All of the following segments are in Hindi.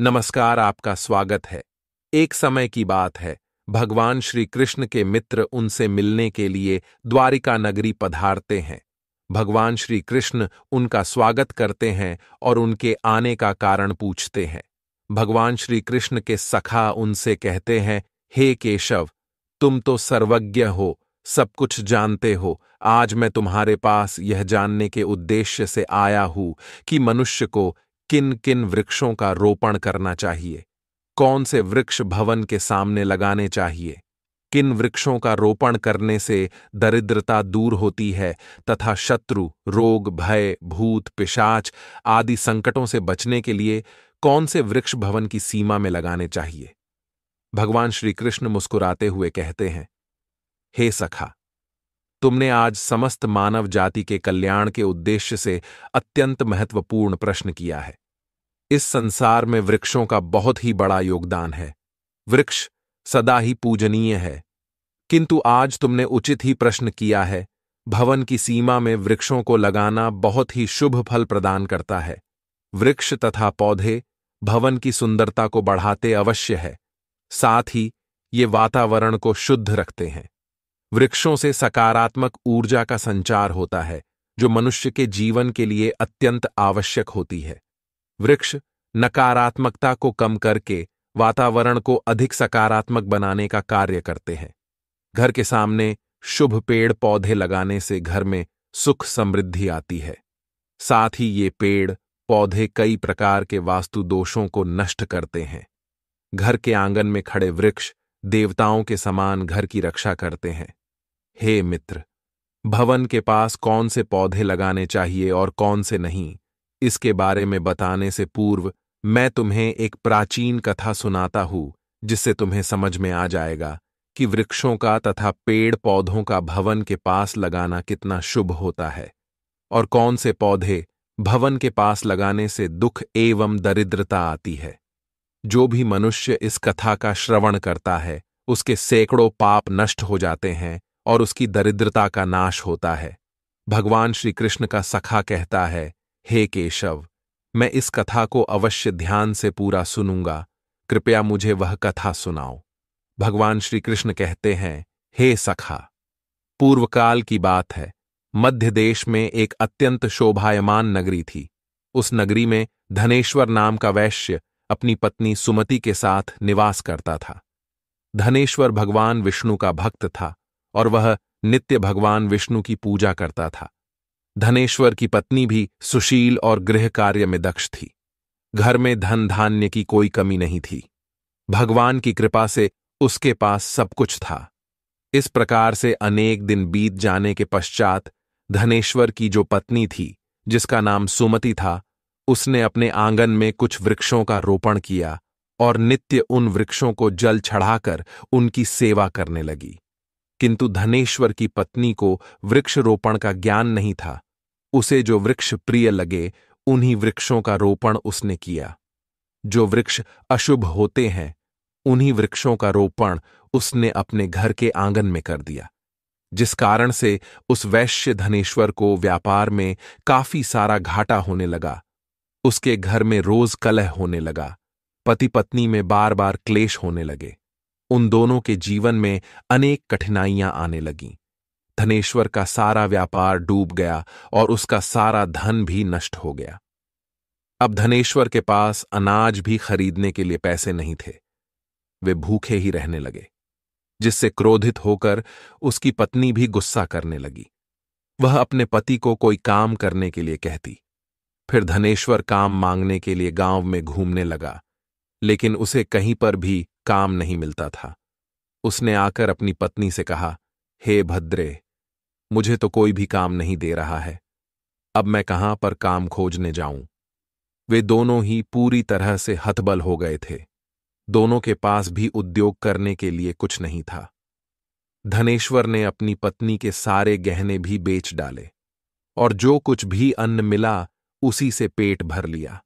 नमस्कार, आपका स्वागत है। एक समय की बात है, भगवान श्री कृष्ण के मित्र उनसे मिलने के लिए द्वारिका नगरी पधारते हैं। भगवान श्री कृष्ण उनका स्वागत करते हैं और उनके आने का कारण पूछते हैं। भगवान श्री कृष्ण के सखा उनसे कहते हैं, हे केशव, तुम तो सर्वज्ञ हो, सब कुछ जानते हो। आज मैं तुम्हारे पास यह जानने के उद्देश्य से आया हूं कि मनुष्य को किन किन वृक्षों का रोपण करना चाहिए, कौन से वृक्ष भवन के सामने लगाने चाहिए, किन वृक्षों का रोपण करने से दरिद्रता दूर होती है तथा शत्रु, रोग, भय, भूत, पिशाच आदि संकटों से बचने के लिए कौन से वृक्ष भवन की सीमा में लगाने चाहिए। भगवान श्री कृष्ण मुस्कुराते हुए कहते हैं, हे सखा, तुमने आज समस्त मानव जाति के कल्याण के उद्देश्य से अत्यंत महत्वपूर्ण प्रश्न किया है। इस संसार में वृक्षों का बहुत ही बड़ा योगदान है। वृक्ष सदा ही पूजनीय है, किंतु आज तुमने उचित ही प्रश्न किया है। भवन की सीमा में वृक्षों को लगाना बहुत ही शुभ फल प्रदान करता है। वृक्ष तथा पौधे भवन की सुंदरता को बढ़ाते अवश्य है, साथ ही ये वातावरण को शुद्ध रखते हैं। वृक्षों से सकारात्मक ऊर्जा का संचार होता है, जो मनुष्य के जीवन के लिए अत्यंत आवश्यक होती है। वृक्ष नकारात्मकता को कम करके वातावरण को अधिक सकारात्मक बनाने का कार्य करते हैं। घर के सामने शुभ पेड़ पौधे लगाने से घर में सुख समृद्धि आती है। साथ ही ये पेड़ पौधे कई प्रकार के वास्तु दोषों को नष्ट करते हैं। घर के आंगन में खड़े वृक्ष देवताओं के समान घर की रक्षा करते हैं। हे मित्र, भवन के पास कौन से पौधे लगाने चाहिए और कौन से नहीं, इसके बारे में बताने से पूर्व मैं तुम्हें एक प्राचीन कथा सुनाता हूं, जिससे तुम्हें समझ में आ जाएगा कि वृक्षों का तथा पेड़ पौधों का भवन के पास लगाना कितना शुभ होता है और कौन से पौधे भवन के पास लगाने से दुख एवं दरिद्रता आती है। जो भी मनुष्य इस कथा का श्रवण करता है, उसके सैकड़ों पाप नष्ट हो जाते हैं और उसकी दरिद्रता का नाश होता है। भगवान श्री कृष्ण का सखा कहता है, हे केशव, मैं इस कथा को अवश्य ध्यान से पूरा सुनूंगा, कृपया मुझे वह कथा सुनाओ। भगवान श्री कृष्ण कहते हैं, हे सखा, पूर्वकाल की बात है, मध्य देश में एक अत्यंत शोभायमान नगरी थी। उस नगरी में धनेश्वर नाम का वैश्य अपनी पत्नी सुमति के साथ निवास करता था। धनेश्वर भगवान विष्णु का भक्त था और वह नित्य भगवान विष्णु की पूजा करता था। धनेश्वर की पत्नी भी सुशील और गृह कार्य में दक्ष थी। घर में धन धान्य की कोई कमी नहीं थी। भगवान की कृपा से उसके पास सब कुछ था। इस प्रकार से अनेक दिन बीत जाने के पश्चात धनेश्वर की जो पत्नी थी, जिसका नाम सुमति था, उसने अपने आंगन में कुछ वृक्षों का रोपण किया और नित्य उन वृक्षों को जल चढ़ाकर उनकी सेवा करने लगी। किंतु धनेश्वर की पत्नी को वृक्ष रोपण का ज्ञान नहीं था। उसे जो वृक्ष प्रिय लगे उन्हीं वृक्षों का रोपण उसने किया। जो वृक्ष अशुभ होते हैं, उन्हीं वृक्षों का रोपण उसने अपने घर के आंगन में कर दिया, जिस कारण से उस वैश्य धनेश्वर को व्यापार में काफी सारा घाटा होने लगा। उसके घर में रोज कलह होने लगा। पति पत्नी में बार बार क्लेश होने लगे। उन दोनों के जीवन में अनेक कठिनाइयां आने लगीं। धनेश्वर का सारा व्यापार डूब गया और उसका सारा धन भी नष्ट हो गया। अब धनेश्वर के पास अनाज भी खरीदने के लिए पैसे नहीं थे। वे भूखे ही रहने लगे, जिससे क्रोधित होकर उसकी पत्नी भी गुस्सा करने लगी। वह अपने पति को कोई काम करने के लिए कहती। फिर धनेश्वर काम मांगने के लिए गांव में घूमने लगा, लेकिन उसे कहीं पर भी काम नहीं मिलता था। उसने आकर अपनी पत्नी से कहा, हे भद्रे, मुझे तो कोई भी काम नहीं दे रहा है। अब मैं कहां पर काम खोजने जाऊं? वे दोनों ही पूरी तरह से हतबल हो गए थे। दोनों के पास भी उद्योग करने के लिए कुछ नहीं था। धनेश्वर ने अपनी पत्नी के सारे गहने भी बेच डाले और जो कुछ भी अन्न मिला उसी से पेट भर लिया।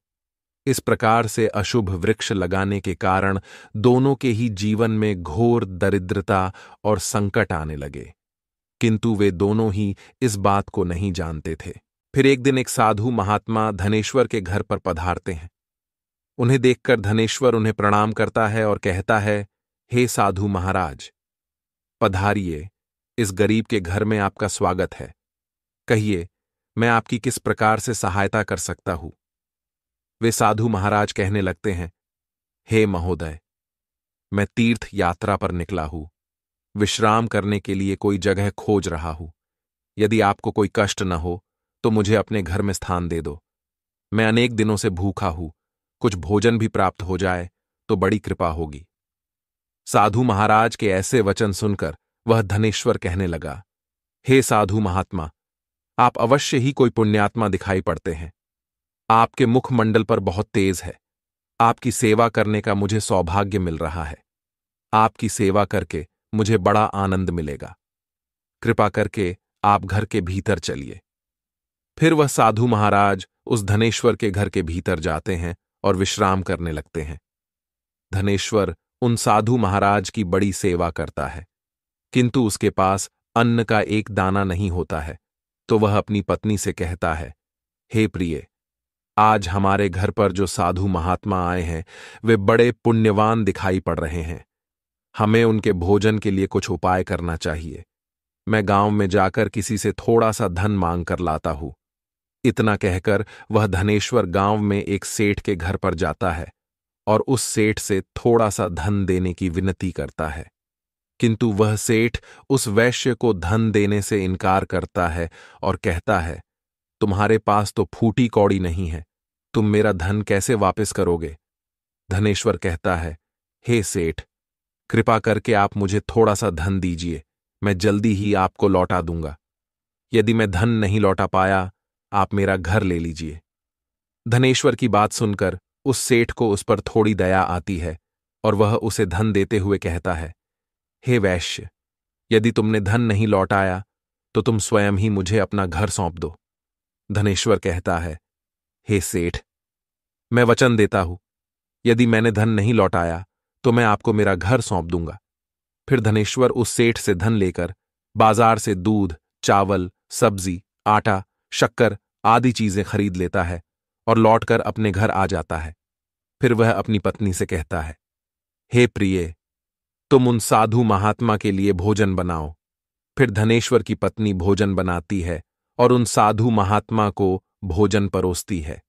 इस प्रकार से अशुभ वृक्ष लगाने के कारण दोनों के ही जीवन में घोर दरिद्रता और संकट आने लगे, किंतु वे दोनों ही इस बात को नहीं जानते थे। फिर एक दिन एक साधु महात्मा धनेश्वर के घर पर पधारते हैं। उन्हें देखकर धनेश्वर उन्हें प्रणाम करता है और कहता है, हे साधु महाराज, पधारिए, इस गरीब के घर में आपका स्वागत है। कहिए, मैं आपकी किस प्रकार से सहायता कर सकता हूं? वे साधु महाराज कहने लगते हैं, हे महोदय, मैं तीर्थ यात्रा पर निकला हूं, विश्राम करने के लिए कोई जगह खोज रहा हूं। यदि आपको कोई कष्ट न हो तो मुझे अपने घर में स्थान दे दो। मैं अनेक दिनों से भूखा हूं, कुछ भोजन भी प्राप्त हो जाए तो बड़ी कृपा होगी। साधु महाराज के ऐसे वचन सुनकर वह धनेश्वर कहने लगा, हे साधु महात्मा, आप अवश्य ही कोई पुण्यात्मा दिखाई पड़ते हैं। आपके मुखमंडल पर बहुत तेज है। आपकी सेवा करने का मुझे सौभाग्य मिल रहा है। आपकी सेवा करके मुझे बड़ा आनंद मिलेगा। कृपा करके आप घर के भीतर चलिए। फिर वह साधु महाराज उस धनेश्वर के घर के भीतर जाते हैं और विश्राम करने लगते हैं। धनेश्वर उन साधु महाराज की बड़ी सेवा करता है, किंतु उसके पास अन्न का एक दाना नहीं होता है, तो वह अपनी पत्नी से कहता है, हे प्रिय, आज हमारे घर पर जो साधु महात्मा आए हैं वे बड़े पुण्यवान दिखाई पड़ रहे हैं। हमें उनके भोजन के लिए कुछ उपाय करना चाहिए। मैं गांव में जाकर किसी से थोड़ा सा धन मांग कर लाता हूं। इतना कहकर वह धनेश्वर गांव में एक सेठ के घर पर जाता है और उस सेठ से थोड़ा सा धन देने की विनती करता है, किंतु वह सेठ उस वैश्य को धन देने से इनकार करता है और कहता है, तुम्हारे पास तो फूटी कौड़ी नहीं है, तुम मेरा धन कैसे वापस करोगे? धनेश्वर कहता है, हे सेठ, कृपा करके आप मुझे थोड़ा सा धन दीजिए, मैं जल्दी ही आपको लौटा दूंगा। यदि मैं धन नहीं लौटा पाया, आप मेरा घर ले लीजिए। धनेश्वर की बात सुनकर उस सेठ को उस पर थोड़ी दया आती है और वह उसे धन देते हुए कहता है, हे वैश्य, यदि तुमने धन नहीं लौटाया तो तुम स्वयं ही मुझे अपना घर सौंप दो। धनेश्वर कहता है, हे सेठ, मैं वचन देता हूं, यदि मैंने धन नहीं लौटाया तो मैं आपको मेरा घर सौंप दूंगा। फिर धनेश्वर उस सेठ से धन लेकर बाजार से दूध, चावल, सब्जी, आटा, शक्कर आदि चीजें खरीद लेता है और लौटकर अपने घर आ जाता है। फिर वह अपनी पत्नी से कहता है, हे प्रिय, तुम उन साधु महात्मा के लिए भोजन बनाओ। फिर धनेश्वर की पत्नी भोजन बनाती है और उन साधु महात्मा को भोजन परोसती है।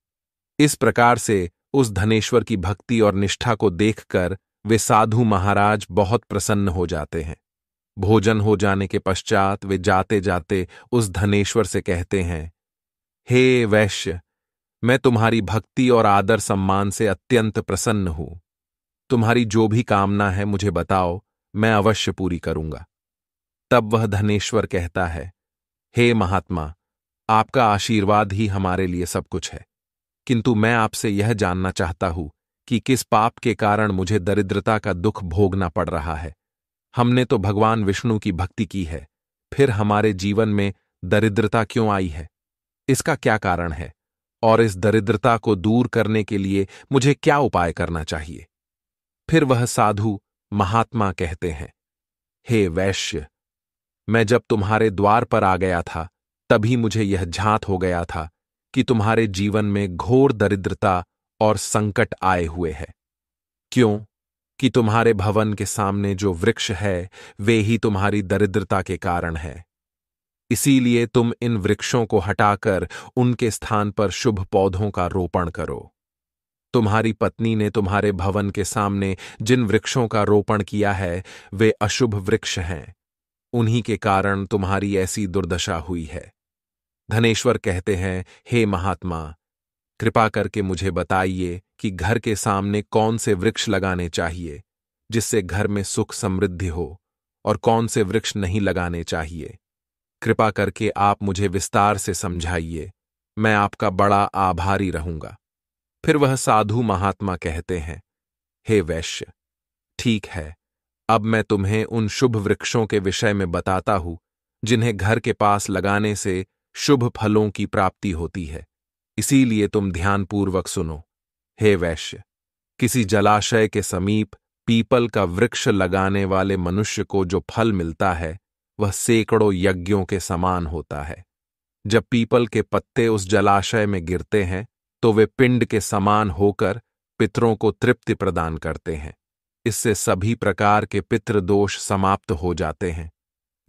इस प्रकार से उस धनेश्वर की भक्ति और निष्ठा को देखकर वे साधु महाराज बहुत प्रसन्न हो जाते हैं। भोजन हो जाने के पश्चात वे जाते जाते उस धनेश्वर से कहते हैं, हे वैश्य, मैं तुम्हारी भक्ति और आदर सम्मान से अत्यंत प्रसन्न हूं। तुम्हारी जो भी कामना है मुझे बताओ, मैं अवश्य पूरी करूंगा। तब वह धनेश्वर कहता है, हे महात्मा, आपका आशीर्वाद ही हमारे लिए सब कुछ है, किंतु मैं आपसे यह जानना चाहता हूं कि किस पाप के कारण मुझे दरिद्रता का दुख भोगना पड़ रहा है। हमने तो भगवान विष्णु की भक्ति की है, फिर हमारे जीवन में दरिद्रता क्यों आई है? इसका क्या कारण है? और इस दरिद्रता को दूर करने के लिए मुझे क्या उपाय करना चाहिए? फिर वह साधु महात्मा कहते हैं, हे वैश्य, मैं जब तुम्हारे द्वार पर आ गया था तभी मुझे यह झांत हो गया था कि तुम्हारे जीवन में घोर दरिद्रता और संकट आए हुए है। क्यों? कि तुम्हारे भवन के सामने जो वृक्ष है वे ही तुम्हारी दरिद्रता के कारण है। इसीलिए तुम इन वृक्षों को हटाकर उनके स्थान पर शुभ पौधों का रोपण करो। तुम्हारी पत्नी ने तुम्हारे भवन के सामने जिन वृक्षों का रोपण किया है वे अशुभ वृक्ष हैं, उन्हीं के कारण तुम्हारी ऐसी दुर्दशा हुई है। धनेश्वर कहते हैं, हे महात्मा, कृपा करके मुझे बताइए कि घर के सामने कौन से वृक्ष लगाने चाहिए जिससे घर में सुख समृद्धि हो, और कौन से वृक्ष नहीं लगाने चाहिए। कृपा करके आप मुझे विस्तार से समझाइए, मैं आपका बड़ा आभारी रहूंगा। फिर वह साधु महात्मा कहते हैं, हे वैश्य, ठीक है, अब मैं तुम्हें उन शुभ वृक्षों के विषय में बताता हूं जिन्हें घर के पास लगाने से शुभ फलों की प्राप्ति होती है। इसीलिए तुम ध्यानपूर्वक सुनो। हे वैश्य, किसी जलाशय के समीप पीपल का वृक्ष लगाने वाले मनुष्य को जो फल मिलता है वह सैकड़ों यज्ञों के समान होता है। जब पीपल के पत्ते उस जलाशय में गिरते हैं तो वे पिंड के समान होकर पितरों को तृप्ति प्रदान करते हैं। इससे सभी प्रकार के पितृदोष समाप्त हो जाते हैं।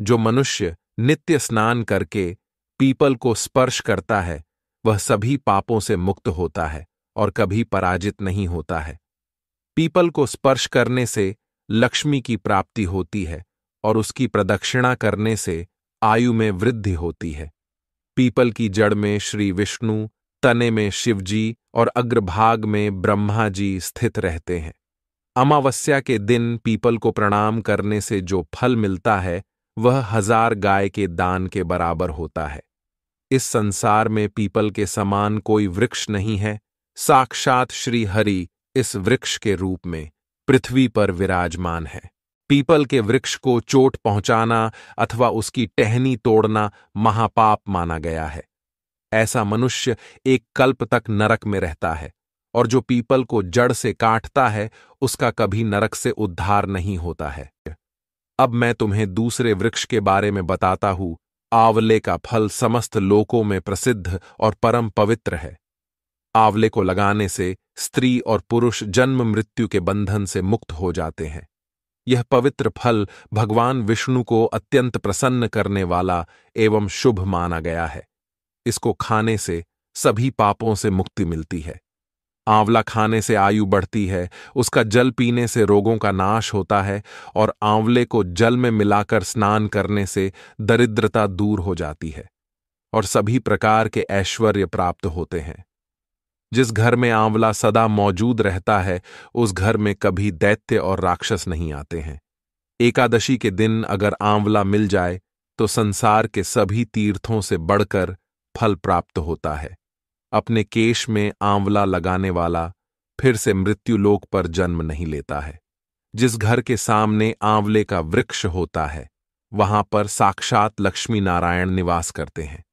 जो मनुष्य नित्य स्नान करके पीपल को स्पर्श करता है वह सभी पापों से मुक्त होता है और कभी पराजित नहीं होता है। पीपल को स्पर्श करने से लक्ष्मी की प्राप्ति होती है और उसकी प्रदक्षिणा करने से आयु में वृद्धि होती है। पीपल की जड़ में श्री विष्णु, तने में शिवजी और अग्रभाग में ब्रह्मा जी स्थित रहते हैं। अमावस्या के दिन पीपल को प्रणाम करने से जो फल मिलता है वह 1000 गाय के दान के बराबर होता है। इस संसार में पीपल के समान कोई वृक्ष नहीं है। साक्षात श्री हरि इस वृक्ष के रूप में पृथ्वी पर विराजमान है। पीपल के वृक्ष को चोट पहुंचाना अथवा उसकी टहनी तोड़ना महापाप माना गया है। ऐसा मनुष्य एक कल्प तक नरक में रहता है और जो पीपल को जड़ से काटता है उसका कभी नरक से उद्धार नहीं होता है। अब मैं तुम्हें दूसरे वृक्ष के बारे में बताता हूं। आंवले का फल समस्त लोकों में प्रसिद्ध और परम पवित्र है। आंवले को लगाने से स्त्री और पुरुष जन्म मृत्यु के बंधन से मुक्त हो जाते हैं। यह पवित्र फल भगवान विष्णु को अत्यंत प्रसन्न करने वाला एवं शुभ माना गया है। इसको खाने से सभी पापों से मुक्ति मिलती है। आंवला खाने से आयु बढ़ती है, उसका जल पीने से रोगों का नाश होता है और आंवले को जल में मिलाकर स्नान करने से दरिद्रता दूर हो जाती है और सभी प्रकार के ऐश्वर्य प्राप्त होते हैं। जिस घर में आंवला सदा मौजूद रहता है उस घर में कभी दैत्य और राक्षस नहीं आते हैं। एकादशी के दिन अगर आंवला मिल जाए तो संसार के सभी तीर्थों से बढ़कर फल प्राप्त होता है। अपने केश में आंवला लगाने वाला फिर से मृत्युलोक पर जन्म नहीं लेता है। जिस घर के सामने आंवले का वृक्ष होता है वहां पर साक्षात लक्ष्मी नारायण निवास करते हैं।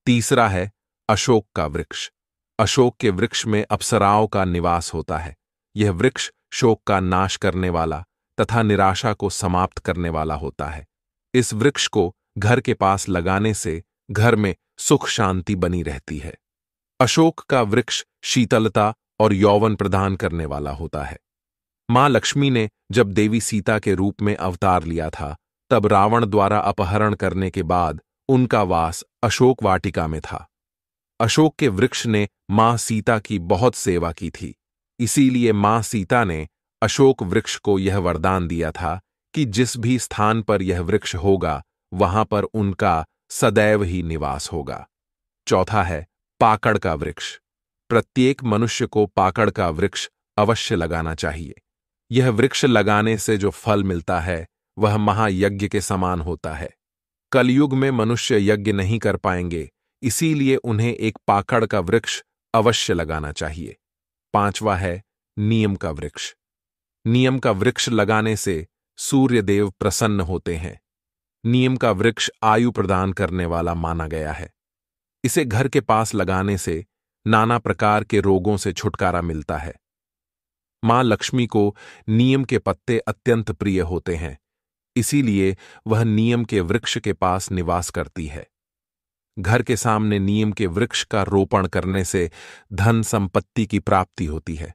तीसरा है अशोक का वृक्ष। अशोक के वृक्ष में अप्सराओं का निवास होता है। यह वृक्ष शोक का नाश करने वाला तथा निराशा को समाप्त करने वाला होता है। इस वृक्ष को घर के पास लगाने से घर में सुख शांति बनी रहती है। अशोक का वृक्ष शीतलता और यौवन प्रदान करने वाला होता है। मां लक्ष्मी ने जब देवी सीता के रूप में अवतार लिया था तब रावण द्वारा अपहरण करने के बाद उनका वास अशोक वाटिका में था। अशोक के वृक्ष ने मां सीता की बहुत सेवा की थी। इसीलिए मां सीता ने अशोक वृक्ष को यह वरदान दिया था कि जिस भी स्थान पर यह वृक्ष होगा वहां पर उनका सदैव ही निवास होगा। चौथा है पाकड़ का वृक्ष। प्रत्येक मनुष्य को पाकड़ का वृक्ष अवश्य लगाना चाहिए। यह वृक्ष लगाने से जो फल मिलता है वह महायज्ञ के समान होता है। कलयुग में मनुष्य यज्ञ नहीं कर पाएंगे, इसीलिए उन्हें एक पाकड़ का वृक्ष अवश्य लगाना चाहिए। पांचवा है नीम का वृक्ष। नीम का वृक्ष लगाने से सूर्य देव प्रसन्न होते हैं। नीम का वृक्ष आयु प्रदान करने वाला माना गया है। इसे घर के पास लगाने से नाना प्रकार के रोगों से छुटकारा मिलता है। मां लक्ष्मी को नीम के पत्ते अत्यंत प्रिय होते हैं, इसीलिए वह नीम के वृक्ष के पास निवास करती है। घर के सामने नीम के वृक्ष का रोपण करने से धन संपत्ति की प्राप्ति होती है।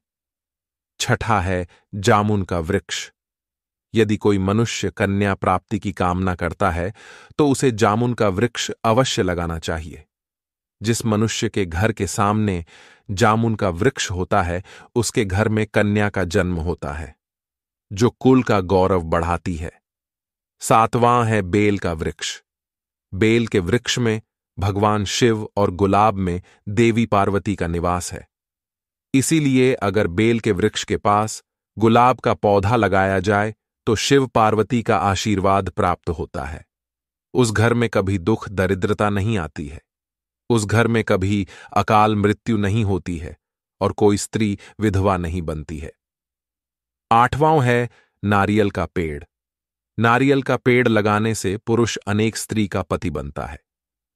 छठा है जामुन का वृक्ष। यदि कोई मनुष्य कन्या प्राप्ति की कामना करता है तो उसे जामुन का वृक्ष अवश्य लगाना चाहिए। जिस मनुष्य के घर के सामने जामुन का वृक्ष होता है उसके घर में कन्या का जन्म होता है, जो कुल का गौरव बढ़ाती है। सातवां है बेल का वृक्ष। बेल के वृक्ष में भगवान शिव और गुलाब में देवी पार्वती का निवास है। इसीलिए अगर बेल के वृक्ष के पास गुलाब का पौधा लगाया जाए तो शिव पार्वती का आशीर्वाद प्राप्त होता है। उस घर में कभी दुख दरिद्रता नहीं आती है। उस घर में कभी अकाल मृत्यु नहीं होती है और कोई स्त्री विधवा नहीं बनती है। आठवां है नारियल का पेड़। नारियल का पेड़ लगाने से पुरुष अनेक स्त्री का पति बनता है।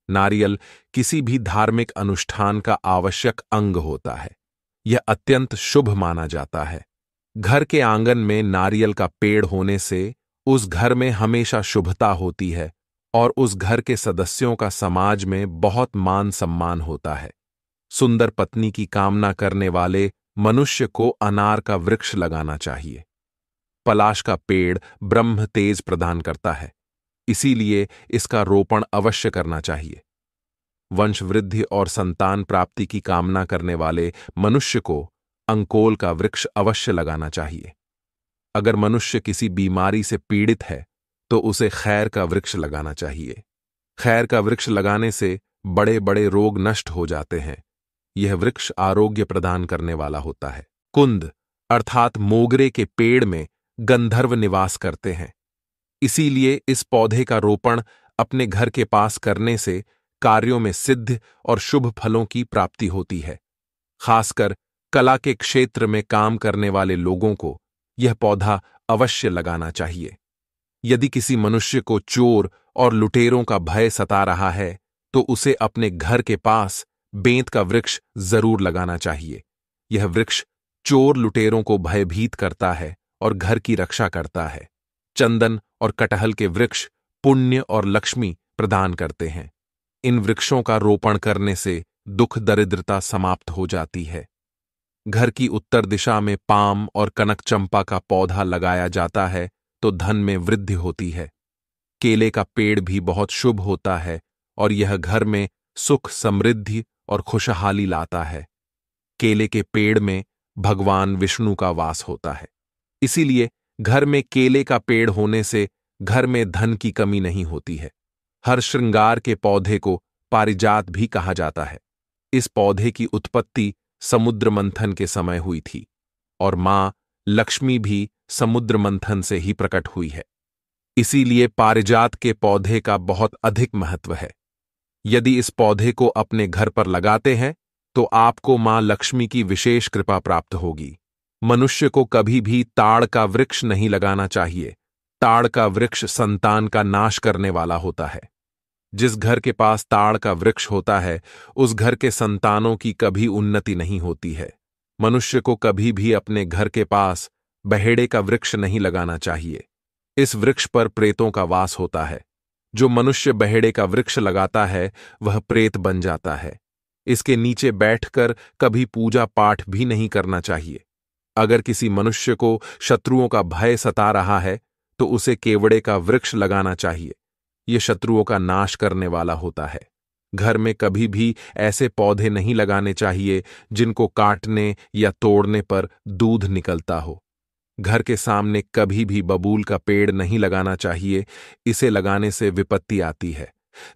नारियल किसी भी धार्मिक अनुष्ठान का आवश्यक अंग होता है। यह अत्यंत शुभ माना जाता है। घर के आंगन में नारियल का पेड़ होने से उस घर में हमेशा शुभता होती है और उस घर के सदस्यों का समाज में बहुत मान सम्मान होता है। सुंदर पत्नी की कामना करने वाले मनुष्य को अनार का वृक्ष लगाना चाहिए। पलाश का पेड़ ब्रह्म तेज प्रदान करता है, इसीलिए इसका रोपण अवश्य करना चाहिए। वंश वृद्धि और संतान प्राप्ति की कामना करने वाले मनुष्य को अंकोल का वृक्ष अवश्य लगाना चाहिए। अगर मनुष्य किसी बीमारी से पीड़ित है तो उसे खैर का वृक्ष लगाना चाहिए। खैर का वृक्ष लगाने से बड़े बड़े रोग नष्ट हो जाते हैं। यह वृक्ष आरोग्य प्रदान करने वाला होता है। कुंद अर्थात मोगरे के पेड़ में गंधर्व निवास करते हैं, इसीलिए इस पौधे का रोपण अपने घर के पास करने से कार्यों में सिद्ध और शुभ फलों की प्राप्ति होती है। खासकर कला के क्षेत्र में काम करने वाले लोगों को यह पौधा अवश्य लगाना चाहिए। यदि किसी मनुष्य को चोर और लुटेरों का भय सता रहा है तो उसे अपने घर के पास बेंत का वृक्ष जरूर लगाना चाहिए। यह वृक्ष चोर लुटेरों को भयभीत करता है और घर की रक्षा करता है। चंदन और कटहल के वृक्ष पुण्य और लक्ष्मी प्रदान करते हैं। इन वृक्षों का रोपण करने से दुख दरिद्रता समाप्त हो जाती है। घर की उत्तर दिशा में पाम और कनक चंपा का पौधा लगाया जाता है तो धन में वृद्धि होती है। केले का पेड़ भी बहुत शुभ होता है और यह घर में सुख समृद्धि और खुशहाली लाता है। केले के पेड़ में भगवान विष्णु का वास होता है, इसीलिए घर में केले का पेड़ होने से घर में धन की कमी नहीं होती है। हर श्रृंगार के पौधे को पारिजात भी कहा जाता है। इस पौधे की उत्पत्ति समुद्र मंथन के समय हुई थी और मां लक्ष्मी भी समुद्र मंथन से ही प्रकट हुई है, इसीलिए पारिजात के पौधे का बहुत अधिक महत्व है। यदि इस पौधे को अपने घर पर लगाते हैं तो आपको मां लक्ष्मी की विशेष कृपा प्राप्त होगी। मनुष्य को कभी भी ताड़ का वृक्ष नहीं लगाना चाहिए। ताड़ का वृक्ष संतान का नाश करने वाला होता है। जिस घर के पास ताड़ का वृक्ष होता है उस घर के संतानों की कभी उन्नति नहीं होती है। मनुष्य को कभी भी अपने घर के पास बहेड़े का वृक्ष नहीं लगाना चाहिए। इस वृक्ष पर प्रेतों का वास होता है। जो मनुष्य बहेड़े का वृक्ष लगाता है वह प्रेत बन जाता है। इसके नीचे बैठकर कभी पूजा पाठ भी नहीं करना चाहिए। अगर किसी मनुष्य को शत्रुओं का भय सता रहा है तो उसे केवड़े का वृक्ष लगाना चाहिए। यह शत्रुओं का नाश करने वाला होता है। घर में कभी भी ऐसे पौधे नहीं लगाने चाहिए जिनको काटने या तोड़ने पर दूध निकलता हो। घर के सामने कभी भी बबूल का पेड़ नहीं लगाना चाहिए, इसे लगाने से विपत्ति आती है।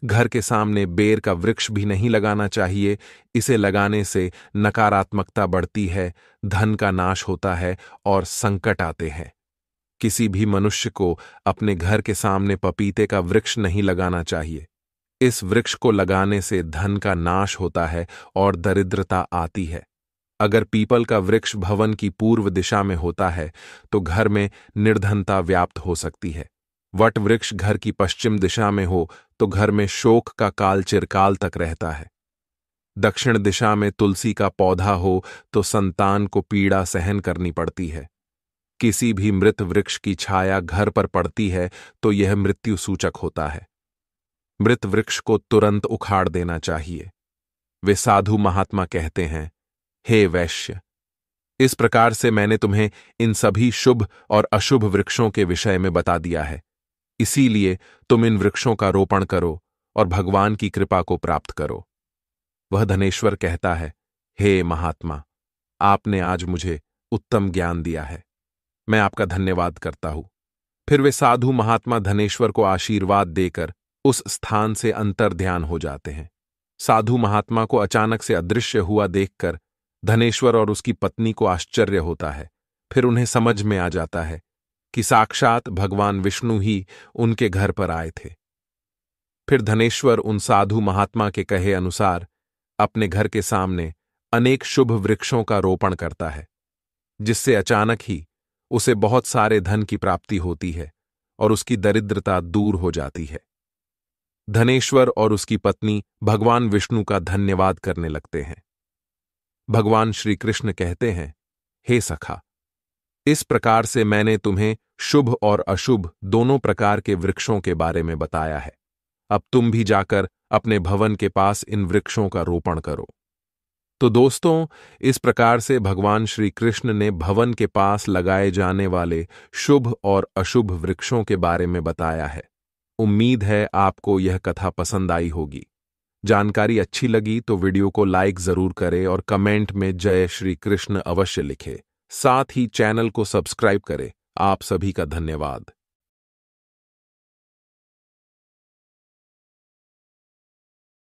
घर के सामने बेर का वृक्ष भी नहीं लगाना चाहिए, इसे लगाने से नकारात्मकता बढ़ती है, धन का नाश होता है और संकट आते हैं। किसी भी मनुष्य को अपने घर के सामने पपीते का वृक्ष नहीं लगाना चाहिए। इस वृक्ष को लगाने से धन का नाश होता है और दरिद्रता आती है। अगर पीपल का वृक्ष भवन की पूर्व दिशा में होता है तो घर में निर्धनता व्याप्त हो सकती है। वट वृक्ष घर की पश्चिम दिशा में हो तो घर में शोक का काल चिरकाल तक रहता है। दक्षिण दिशा में तुलसी का पौधा हो तो संतान को पीड़ा सहन करनी पड़ती है। किसी भी मृत वृक्ष की छाया घर पर पड़ती है तो यह मृत्यु सूचक होता है। मृत वृक्ष को तुरंत उखाड़ देना चाहिए। वे साधु महात्मा कहते हैं, हे वैश्य, इस प्रकार से मैंने तुम्हें इन सभी शुभ और अशुभ वृक्षों के विषय में बता दिया है। इसीलिए तुम इन वृक्षों का रोपण करो और भगवान की कृपा को प्राप्त करो। वह धनेश्वर कहता है, हे महात्मा, आपने आज मुझे उत्तम ज्ञान दिया है, मैं आपका धन्यवाद करता हूं। फिर वे साधु महात्मा धनेश्वर को आशीर्वाद देकर उस स्थान से अंतर्ध्यान हो जाते हैं। साधु महात्मा को अचानक से अदृश्य हुआ देखकर धनेश्वर और उसकी पत्नी को आश्चर्य होता है। फिर उन्हें समझ में आ जाता है कि साक्षात भगवान विष्णु ही उनके घर पर आए थे। फिर धनेश्वर उन साधु महात्मा के कहे अनुसार अपने घर के सामने अनेक शुभ वृक्षों का रोपण करता है, जिससे अचानक ही उसे बहुत सारे धन की प्राप्ति होती है और उसकी दरिद्रता दूर हो जाती है। धनेश्वर और उसकी पत्नी भगवान विष्णु का धन्यवाद करने लगते हैं। भगवान श्री कृष्ण कहते हैं, हे सखा, इस प्रकार से मैंने तुम्हें शुभ और अशुभ दोनों प्रकार के वृक्षों के बारे में बताया है। अब तुम भी जाकर अपने भवन के पास इन वृक्षों का रोपण करो। तो दोस्तों, इस प्रकार से भगवान श्री कृष्ण ने भवन के पास लगाए जाने वाले शुभ और अशुभ वृक्षों के बारे में बताया है। उम्मीद है आपको यह कथा पसंद आई होगी। जानकारी अच्छी लगी तो वीडियो को लाइक जरूर करें और कमेंट में जय श्री कृष्ण अवश्य लिखें। साथ ही चैनल को सब्सक्राइब करें। आप सभी का धन्यवाद।